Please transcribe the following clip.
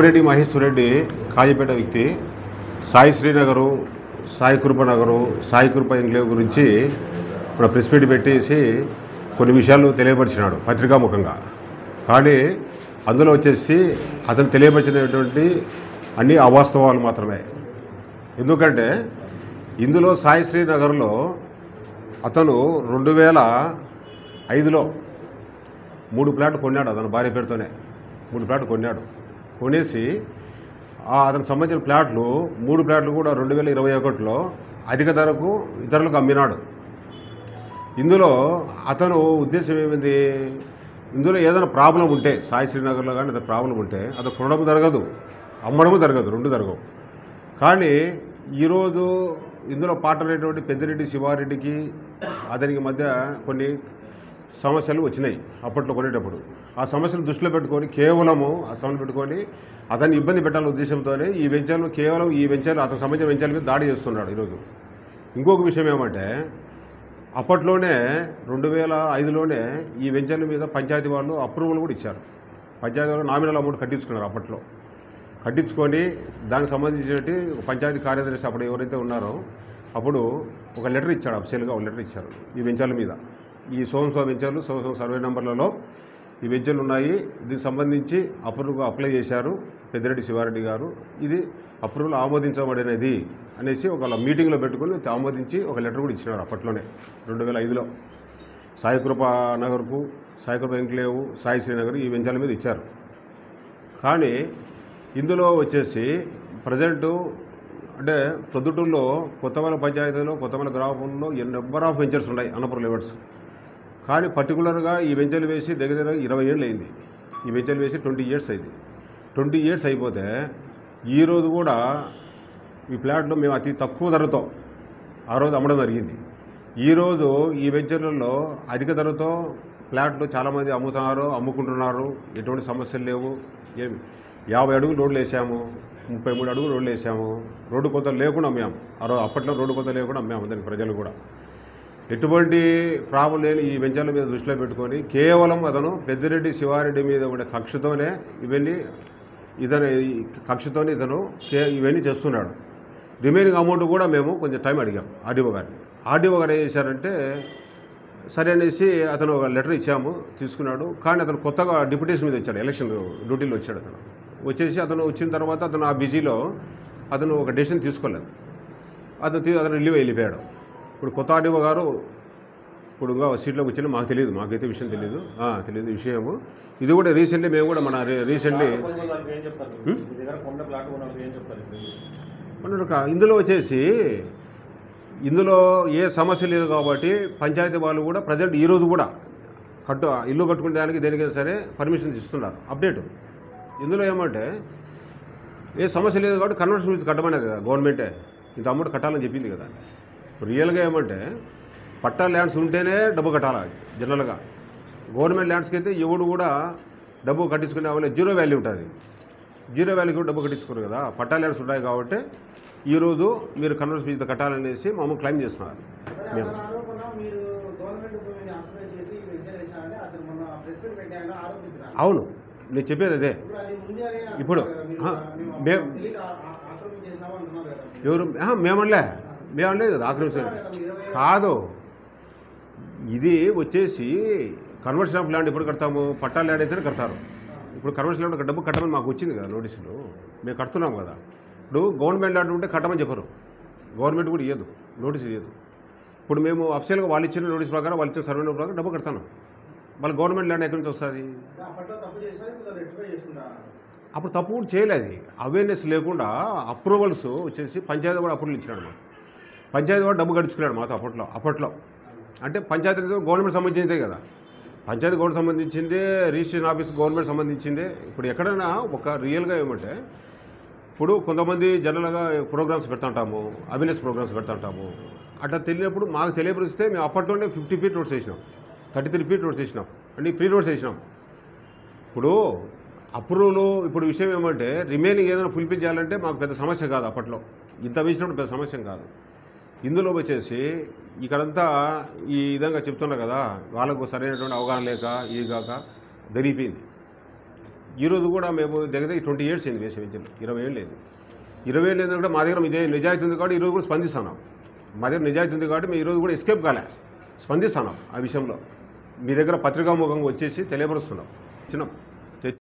కోమటిరెడ్డి మహేశ్వర్ రెడ్డి కాజీపేట వ్యక్తి సాయి శ్రీనగరు, సాయి కృప నగరు, సాయి కృప ఎంక్లేవ్ గురించి మన ప్రెస్ మీట్ పెట్టేసి కొన్ని విషయాలు తెలియపరిచినాడు పత్రికాముఖంగా. కానీ అందులో వచ్చేసి అతను తెలియపరిచినటువంటి అన్ని అవాస్తవాలు మాత్రమే. ఎందుకంటే ఇందులో సాయి శ్రీనగర్లో అతను 2005లో 3 ప్లాట్లు కొన్నాడు. అతను భార్య పేరుతోనే 3 ప్లాట్లు కొన్నాడు. కొనేసి అతనికి సంబంధించిన ప్లాట్లు 3 ప్లాట్లు కూడా 2021లో అధిక ధరకు ఇతరులకు అమ్మినాడు. ఇందులో అతను ఉద్దేశం ఏమింది, ఇందులో ఏదైనా ప్రాబ్లం ఉంటే సాయి శ్రీనగర్లో కానీ ఏదైనా ప్రాబ్లం ఉంటే అతను కొనడం జరగదు, అమ్మడము జరగదు, 2 జరగవు. కానీ ఈరోజు ఇందులో పార్ట్నర్ అయినటువంటి పెద్దిరెడ్డి శివారెడ్డికి అతనికి మధ్య కొన్ని సమస్యలు వచ్చినాయి అప్పట్లో కొనేటప్పుడు. ఆ సమస్యలు దృష్టిలో పెట్టుకొని కేవలము ఆ సమస్యలు పెట్టుకొని అతన్ని ఇబ్బంది పెట్టాలనే ఉద్దేశంతోనే ఈ వెంచర్లు కేవలం ఈ వెంచర్లు అతను సంబంధించిన వెంచర్ల మీద దాడి చేస్తున్నాడు ఈరోజు. ఇంకొక విషయం ఏమంటే అప్పట్లోనే 2005లోనే ఈ వెంచర్ల మీద పంచాయతీ వాళ్ళు అప్రూవల్ కూడా ఇచ్చారు. పంచాయతీ వాళ్ళు నామినల్ అమౌంట్ కట్టించుకున్నారు. అప్పట్లో కట్టించుకొని దానికి సంబంధించినట్టు పంచాయతీ కార్యదర్శి అప్పుడు ఎవరైతే ఉన్నారో అప్పుడు ఒక లెటర్ ఇచ్చాడు, అఫీషియల్గా ఒక లెటర్ ఇచ్చారు ఈ వెంచర్ల మీద. ఈ సోమసో వెంచర్లు సోమసో సర్వే నెంబర్లలో ఈ వెంచర్లు ఉన్నాయి, దీనికి సంబంధించి అప్రూవల్గా అప్లై చేశారు పెద్దిరెడ్డి శివారెడ్డి గారు, ఇది అప్రూవల్ ఆమోదించబడినది అనేసి ఒక మీటింగ్లో పెట్టుకుని ఆమోదించి ఒక లెటర్ కూడా ఇచ్చినారు అప్పట్లోనే 2005లో. సాయి కృప నగర్కు, సాయి కృప ఎంక్లేవ్, సాయి శ్రీనగర్ ఈ వెంచర్ల మీద ఇచ్చారు. కానీ ఇందులో వచ్చేసి ప్రజెంటు అంటే ప్రొద్దుటూరులో కొత్తమల పంచాయతీలో కొత్తమల గ్రామంలో నెంబర్ ఆఫ్ వెంచర్స్ ఉన్నాయి, అన్నపూర్ లెవెల్స్. కానీ పర్టికులర్గా ఈ వెంచర్లు వేసి దగ్గర 20 ఏళ్ళు అయింది. ఈ వెంచర్లు వేసి 20 ఇయర్స్ అయింది. 20 ఇయర్స్ అయిపోతే ఈరోజు కూడా ఈ ప్లాట్లు మేము అతి తక్కువ ధరతో ఆ రోజు అమ్మడం జరిగింది. ఈరోజు ఈ వెంచర్లలో అధిక ధరతో ప్లాట్లు చాలామంది అమ్ముతున్నారు, అమ్ముకుంటున్నారు. ఎటువంటి సమస్యలు లేవు. ఏమి 50 అడుగులు రోడ్లు వేసాము, 33 అడుగులు రోడ్లు వేసాము. రోడ్డు కొత్త లేకుండా అమ్మాము. అప్పట్లో రోడ్డు కొత్త లేకుండా అమ్మాము దానికి ప్రజలు కూడా. ఎటువంటి ప్రాబ్లం లేని ఈ వెంచర్ల మీద దృష్టిలో పెట్టుకొని కేవలం అతను పెద్దిరెడ్డి శివారెడ్డి మీద ఉండే కక్షతోనే కక్షతోనే ఇవన్నీ చేస్తున్నాడు. రిమైనింగ్ అమౌంట్ కూడా మేము కొంచెం టైం అడిగాం ఆర్డీఓ గారిని. ఆర్డీఓ గారు ఏం చేశారంటే సరే అనేసి అతను ఒక లెటర్ ఇచ్చాము, తీసుకున్నాడు. కానీ అతను కొత్తగా డిప్యూటేషన్ మీద వచ్చాడు, ఎలక్షన్ డ్యూటీలో వచ్చాడు. అతను వచ్చిన తర్వాత అతను ఆ బిజీలో అతను ఒక డెసిషన్ తీసుకోలేదు. అతను వెళ్ళిపోయాడు. ఇప్పుడు కొత్త ఆర్డీఓ గారు ఇప్పుడు ఇంకా సీట్లోకి వచ్చినా మాకు తెలియదు, మాకైతే విషయం తెలియదు విషయము. ఇది కూడా రీసెంట్లీ మేము కూడా మన రీసెంట్లీ ఇందులో వచ్చేసి ఇందులో ఏ సమస్య లేదు కాబట్టి పంచాయతీ వాళ్ళు కూడా ప్రజెంట్ ఈరోజు కూడా ఇల్లు కట్టుకునే దానికి దేనికైనా సరే పర్మిషన్స్ ఇస్తున్నారు. అప్డేట్ ఇందులో ఏమంటే ఏ సమస్య లేదు కాబట్టి కన్వర్షన్ ఫీజు కట్టమనేది కదా గవర్నమెంటే, ఇంత అమౌంట్ కట్టాలని చెప్పింది కదా. రియల్గా ఏమంటే పట్టా ల్యాండ్స్ ఉంటేనే డబ్బు కట్టాలి. జనరల్గా గవర్నమెంట్ ల్యాండ్స్కి అయితే ఎవడు కూడా డబ్బు కట్టించుకునే వాళ్ళు జీరో వాల్యూ ఉంటుంది. జీరో వాల్యూకి డబ్బు కట్టించుకోరు కదా. పట్టా ల్యాండ్స్ ఉంటాయి కాబట్టి ఈరోజు మీరు కన్వర్షన్ ఫీజు కట్టాలనేసి మామూలు క్లెయిమ్ చేస్తున్నారు. మేము అవును, నేను చెప్పేది అదే. ఇప్పుడు ఎవరు మేమనలేదు కదా ఆక్రమించారు కాదు. ఇది వచ్చేసి కన్వర్షన్ ఆఫ్ ల్యాండ్ ఎప్పుడు కడతాము, పట్టా ల్యాండ్ అయితేనే కడతారు. ఇప్పుడు కన్వర్షన్ ల్యాండ్ డబ్బు కట్టమని మాకు వచ్చింది కదా నోటీసులు, మేము కడుతున్నాం కదా. ఇప్పుడు గవర్నమెంట్ ల్యాండ్ ఉంటే కట్టమని చెప్పరు, గవర్నమెంట్ కూడా ఇవ్వదు, నోటీస్ ఇవ్వదు. ఇప్పుడు మేము అఫీషియల్గా వాళ్ళు ఇచ్చిన నోటీస్ ప్రకారం వాళ్ళు ఇచ్చిన సర్వే ప్రకారం డబ్బు కడతాను. మళ్ళీ గవర్నమెంట్ ల్యాండ్ ఎక్కడి నుంచి వస్తుంది? అప్పుడు తప్పు కూడా చేయలేదు. అవేర్నెస్ లేకుండా అప్రూవల్స్ వచ్చేసి పంచాయతీ కూడా అప్రూవల్ ఇచ్చినాడు మాకు. పంచాయతీ కూడా డబ్బు గడుచుకున్నాడు మాతో అప్పట్లో. అంటే పంచాయతీ గవర్నమెంట్ సంబంధించిందే కదా, పంచాయతీ గవర్నమెంట్ సంబంధించిందే, రిజిస్ట్రేషన్ ఆఫీస్ గవర్నమెంట్ సంబంధించిందే. ఇప్పుడు ఎక్కడైనా ఒక రియల్గా ఏమంటే ఇప్పుడు కొంతమంది జనరల్గా ప్రోగ్రామ్స్ పెడుతుంటాము, అవేర్నెస్ ప్రోగ్రామ్స్ పెడుతుంటాము. అట్లా తెలియనప్పుడు మాకు తెలియపరిస్తే మేము అప్పట్లోనే 50 ఫీట్ రోడ్స్ వేసినాం, 33 ఫీట్ రోడ్స్ వేసినాం, అంటే ఫ్రీ రోడ్స్ వేసినాం. ఇప్పుడు అప్రూవల్ ఇప్పుడు విషయం ఏమంటే రిమైనింగ్ ఏదైనా ఫుల్ఫిల్ చేయాలంటే మాకు పెద్ద సమస్య కాదు. అప్పట్లో ఇంత వేసినప్పుడు పెద్ద సమస్య కాదు. ఇందులో వచ్చేసి ఇక్కడంతా ఈ విధంగా చెప్తున్నా కదా, వాళ్ళకు సరైనటువంటి అవగాహన లేక ఈ కాక జరిగిపోయింది. ఈరోజు కూడా మేము దగ్గర 20 years అయింది వేసే విద్యలో, 20 ఏళ్ళు లేదు. 20 ఏళ్ళు లేదు కూడా మా దగ్గర ఇదే నిజాయితీ ఉంది కాబట్టి ఈరోజు కూడా స్పందిస్తున్నాం. మా దగ్గర నిజాయితీ ఉంది కాబట్టి మేము ఈరోజు కూడా ఎస్కేప్ కాలే, స్పందిస్తున్నాం ఆ విషయంలో. మీ దగ్గర పత్రికాముఖంగా వచ్చేసి తెలియపరుస్తున్నాం. చిన్న